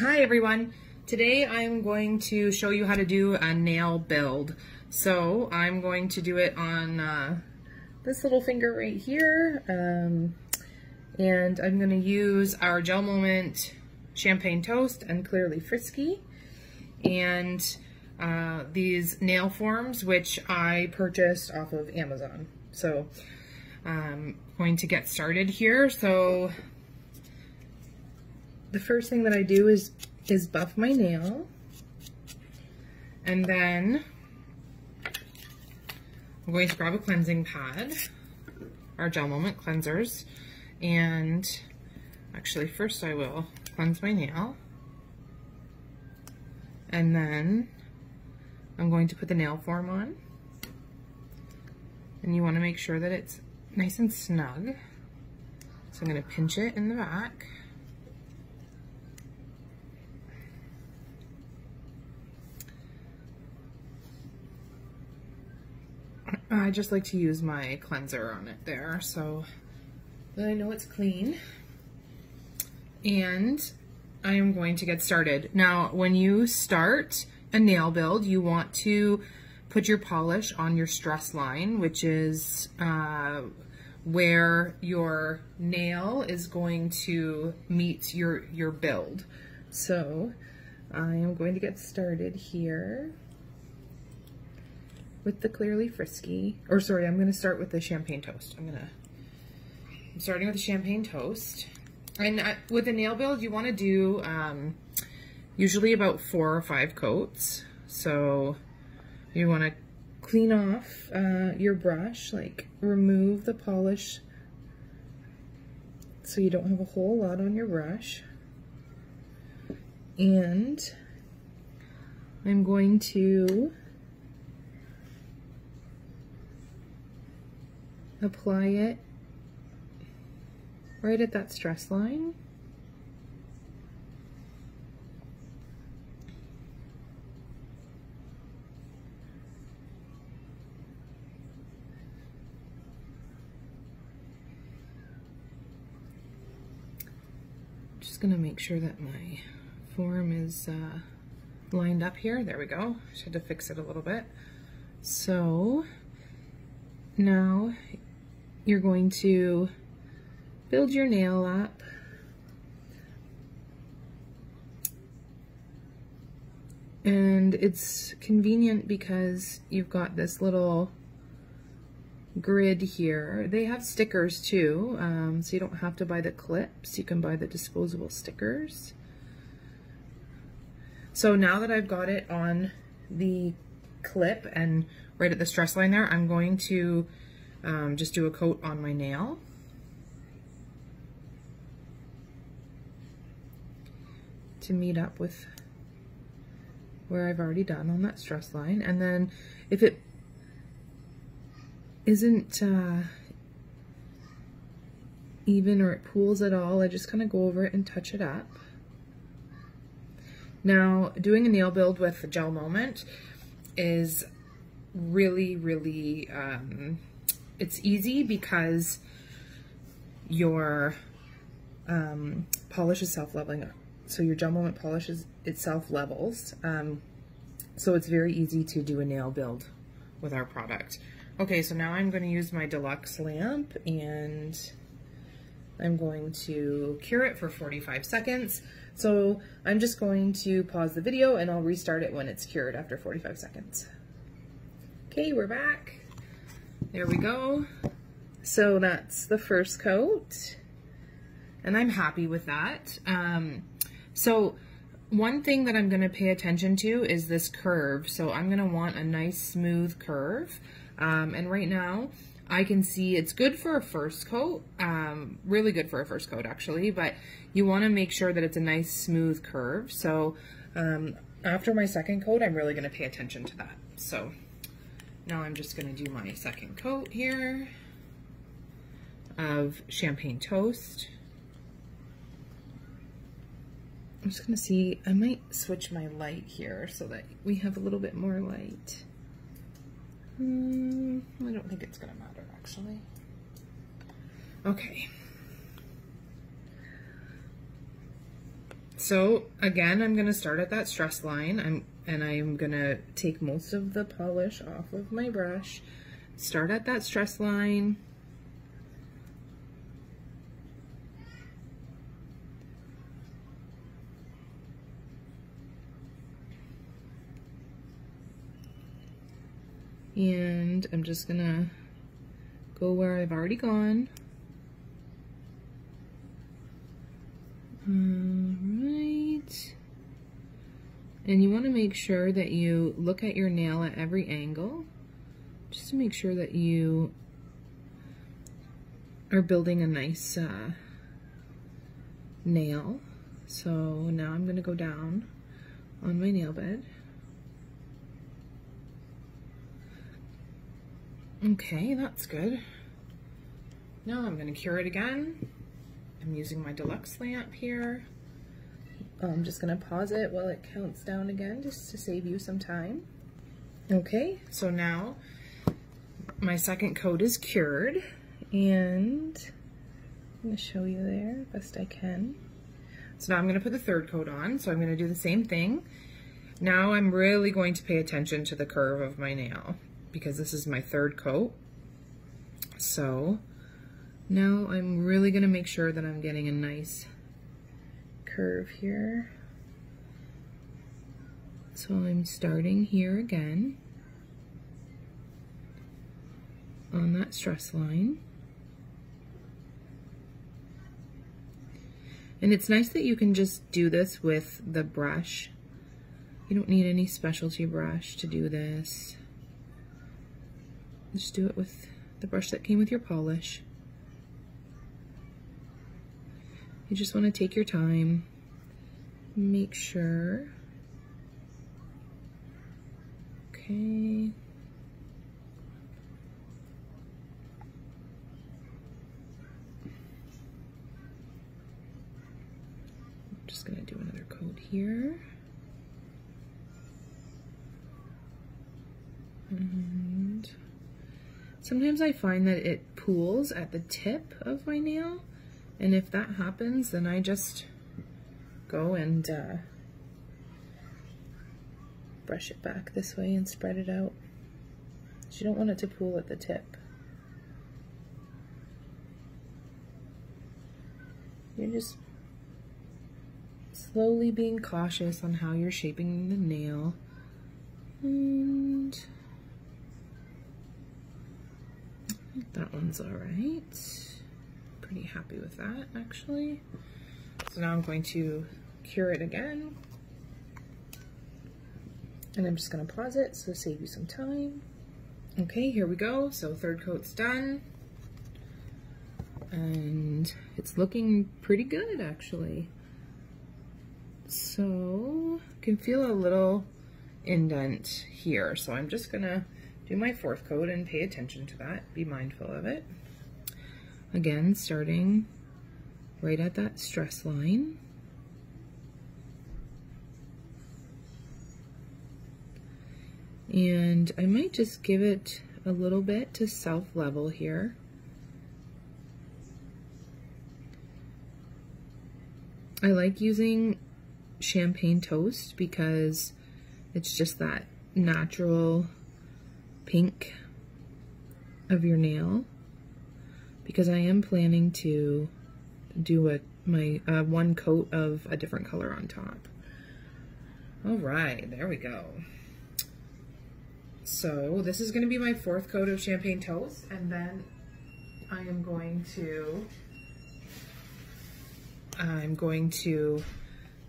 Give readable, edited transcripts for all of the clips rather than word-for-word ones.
Hi everyone. Today I'm going to show you how to do a nail build. So I'm going to do it on this little finger right here, and I'm going to use our GelMoment Champagne Toast and Clearly Frisky, and these nail forms which I purchased off of Amazon. So I'm going to get started here. So the first thing that I do is buff my nail, and then I'm going to grab a cleansing pad, our GelMoment cleansers, and actually first I will cleanse my nail, and then I'm going to put the nail form on, and you want to make sure that it's nice and snug. So I'm going to pinch it in the back. I just like to use my cleanser on it there so that I know it's clean. And I am going to get started. Now, when you start a nail build, you want to put your polish on your stress line, which is where your nail is going to meet your build. So I am going to get started here with the Clearly Frisky, or sorry, I'm gonna start with the Champagne Toast. I'm starting with the Champagne Toast. And with a nail build, you wanna do usually about 4 or 5 coats. So you wanna clean off your brush, like remove the polish so you don't have a whole lot on your brush. And I'm going to apply it right at that stress line. Just gonna make sure that my form is lined up here. There we go. Just had to fix it a little bit. So now you're going to build your nail up, and it's convenient because you've got this little grid here. They have stickers too, so you don't have to buy the clips. You can buy the disposable stickers. So now that I've got it on the clip and right at the stress line there, I'm going to just do a coat on my nail. To meet up with where I've already done on that stress line. And then if it isn't even or it pools at all, I just kind of go over it and touch it up. Now, doing a nail build with the GelMoment is really, really, it's easy because your polish is self-leveling up. So your GelMoment polish itself levels. So it's very easy to do a nail build with our product. Okay, so now I'm going to use my deluxe lamp, and I'm going to cure it for 45 seconds. So I'm just going to pause the video and I'll restart it when it's cured after 45 seconds. Okay, we're back. There we go. So that's the first coat, and I'm happy with that. So one thing that I'm going to pay attention to is this curve. So I'm going to want a nice smooth curve, and right now I can see it's good for a first coat, really good for a first coat actually, but you want to make sure that it's a nice smooth curve. So after my second coat, I'm really going to pay attention to that. So now I'm just going to do my second coat here of Champagne Toast. I'm just going to see, I might switch my light here so that we have a little bit more light. I don't think it's going to matter actually. Okay. So again, I'm going to start at that stress line, and I'm going to take most of the polish off of my brush, start at that stress line, and I'm just going to go where I've already gone. Alright, and you want to make sure that you look at your nail at every angle, just to make sure that you are building a nice nail. So now I'm going to go down on my nail bed. Okay, that's good. Now I'm going to cure it again. I'm using my deluxe lamp here. I'm just going to pause it while it counts down again, just to save you some time. Okay, so now my second coat is cured, and I'm going to show you there best I can. So now I'm going to put the third coat on, so I'm going to do the same thing. Now I'm really going to pay attention to the curve of my nail, because this is my third coat. So now I'm really going to make sure that I'm getting a nice curve here. So I'm starting here again on that stress line. And it's nice that you can just do this with the brush. You don't need any specialty brush to do this. Just do it with the brush that came with your polish. You just want to take your time, make sure. Okay. I'm just going to do another coat here. And sometimes I find that it pools at the tip of my nail, and if that happens, then I just go and brush it back this way and spread it out. So you don't want it to pool at the tip. You're just slowly being cautious on how you're shaping the nail. And that one's all right. Pretty happy with that, actually. So now I'm going to cure it again. And I'm just gonna pause it so save you some time. Okay, here we go. So third coat's done. And it's looking pretty good, actually. So you can feel a little indent here. So I'm just gonna do my fourth coat and pay attention to that. Be mindful of it. Again, starting right at that stress line. And I might just give it a little bit to self-level here. I like using champagne toast because it's just that natural pink of your nail, because I am planning to do my one coat of a different color on top. All right, there we go. So this is going to be my fourth coat of champagne toast, and then I'm going to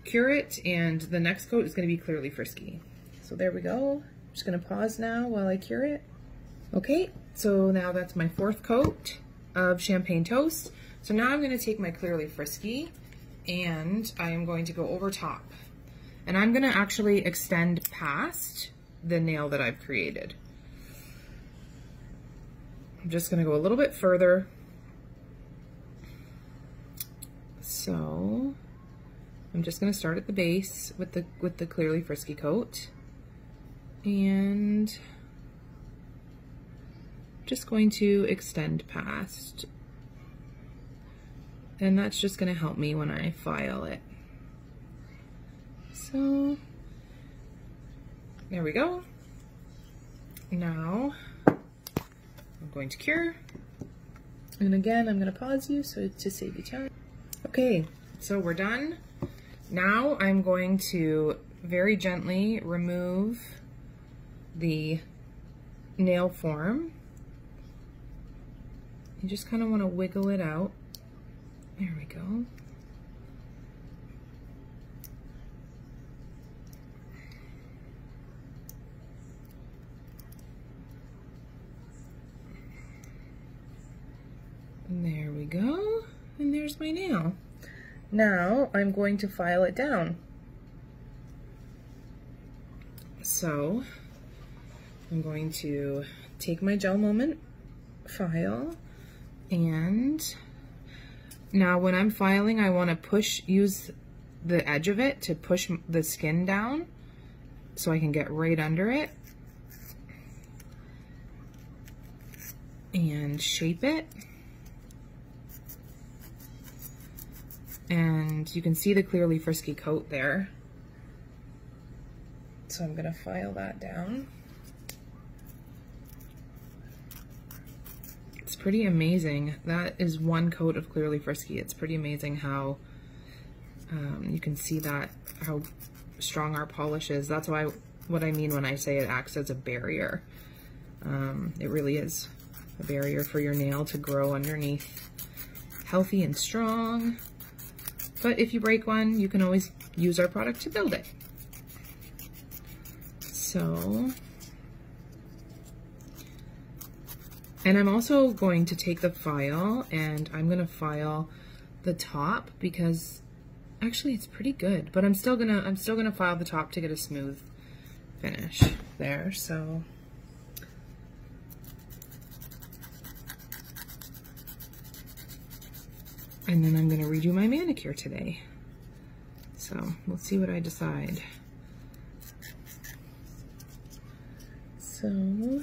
cure it, and the next coat is going to be Clearly Frisky. So there we go. I'm just going to pause now while I cure it. Okay, so now that's my fourth coat of champagne toast. So now I'm going to take my Clearly Frisky and I am going to go over top. And I'm going to actually extend past the nail that I've created. I'm just going to go a little bit further. So I'm just going to start at the base with the Clearly Frisky coat, and just going to extend past, and that's just going to help me when I file it. So there we go. Now I'm going to cure. And again, I'm going to pause you so to save you time. Okay, so we're done. Now I'm going to very gently remove the nail form. You just kind of want to wiggle it out. There we go. And there we go. And there's my nail. Now I'm going to file it down. So I'm going to take my GelMoment file, and now when I'm filing, I want to use the edge of it to push the skin down so I can get right under it and shape it. And you can see the clearly frisky coat there. So I'm gonna file that down. It's pretty amazing. That is one coat of clearly frisky. It's pretty amazing how you can see that, how strong our polish is. That's what I mean when I say it acts as a barrier. It really is a barrier for your nail to grow underneath, healthy and strong. But if you break one, you can always use our product to build it. So, and I'm also going to take the file and I'm gonna file the top because actually it's pretty good, but I'm still gonna file the top to get a smooth finish there. So and then I'm gonna redo my manicure today. So we'll see what I decide. So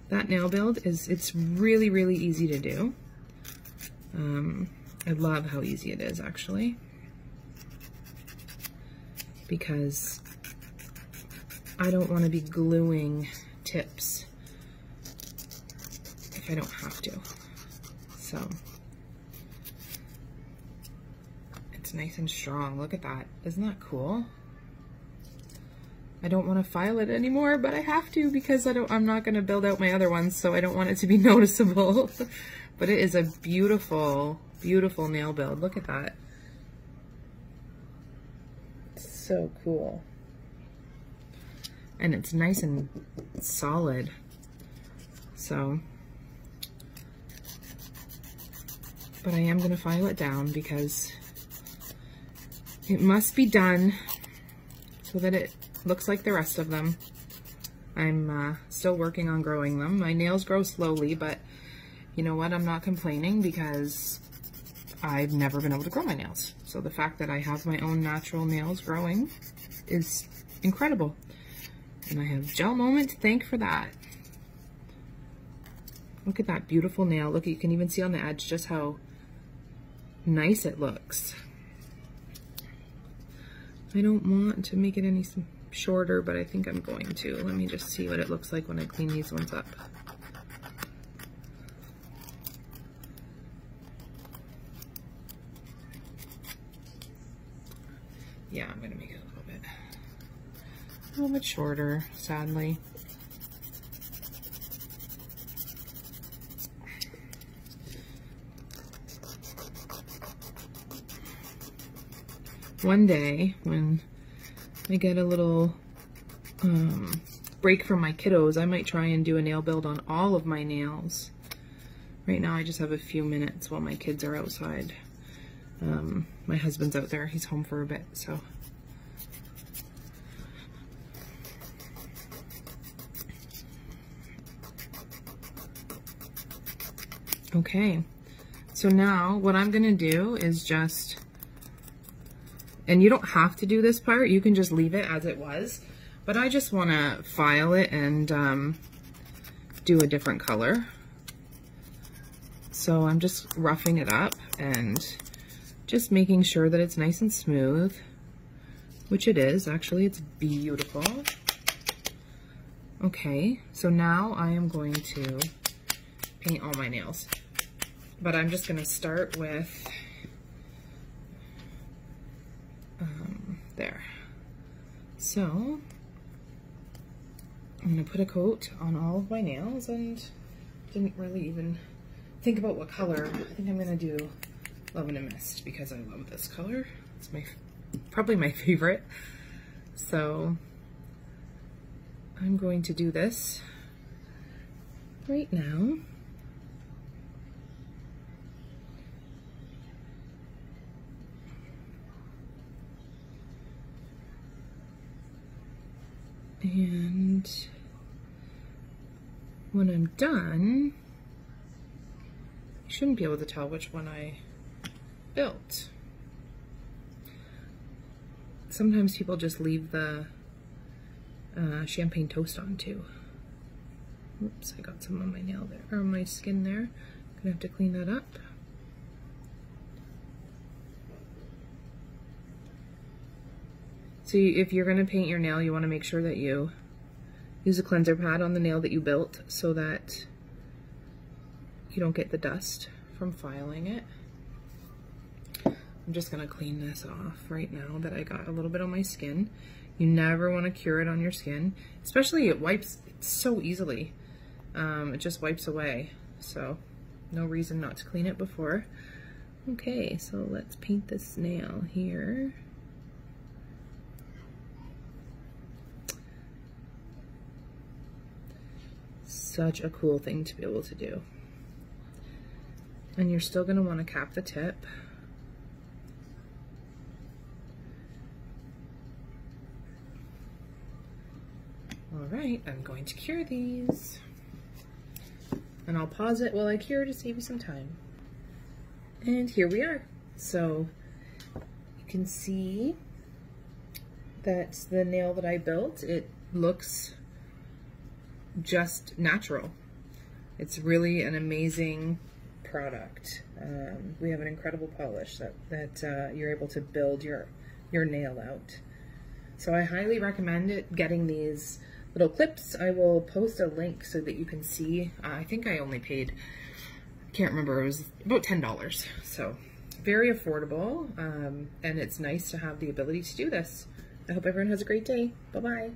that nail build it's really, really easy to do. I love how easy it is actually, because I don't want to be gluing tips if I don't have to. So it's nice and strong. Look at that. Isn't that cool? I don't want to file it anymore, but I have to because I'm not going to build out my other ones, so I don't want it to be noticeable. But it is a beautiful, beautiful nail build. Look at that. So cool. And it's nice and solid. So, but I am going to file it down because it must be done so that it looks like the rest of them. I'm still working on growing them. My nails grow slowly, but you know what? I'm not complaining because I've never been able to grow my nails. So the fact that I have my own natural nails growing is incredible. And I have GelMoment to thank for that. Look at that beautiful nail. Look, you can even see on the edge just how nice it looks. I don't want to make it any shorter, but I think I'm going to. Let me just see what it looks like when I clean these ones up. Yeah, I'm gonna make it a little bit shorter, sadly. One day, when I get a little break from my kiddos, I might try and do a nail build on all of my nails. Right now I just have a few minutes while my kids are outside. My husband's out there, he's home for a bit, so. Okay, so now what I'm gonna do is just, and you don't have to do this part, you can just leave it as it was, but I just wanna file it and do a different color. So I'm just roughing it up and just making sure that it's nice and smooth. which it is. Actually, it's beautiful. Okay, so now I am going to paint all my nails, but I'm just going to start with there. So I'm going to put a coat on all of my nails, and didn't really even think about what color. I think I'm going to do Love in a Mist because I love this color. It's probably my favorite. So I'm going to do this right now. And when I'm done, you shouldn't be able to tell which one I built. Sometimes people just leave the champagne toast on too. Oops, I got some on my nail there, or my skin there. Gonna have to clean that up. So if you're gonna paint your nail, you wanna make sure that you use a cleanser pad on the nail that you built so that you don't get the dust from filing it. I'm just gonna clean this off right now that I got a little bit on my skin. You never wanna cure it on your skin, especially it wipes so easily. It just wipes away, so no reason not to clean it before. Okay, so let's paint this nail here. Such a cool thing to be able to do. And you're still gonna wanna cap the tip. All right, I'm going to cure these. And I'll pause it while I cure to save you some time. And here we are. So you can see that's the nail that I built. It looks just natural. It's really an amazing product. We have an incredible polish that you're able to build your nail out. So I highly recommend it, getting these little clips. I will post a link so that you can see. I think I only paid, I can't remember, it was about $10. So very affordable, and it's nice to have the ability to do this. I hope everyone has a great day. Bye-bye.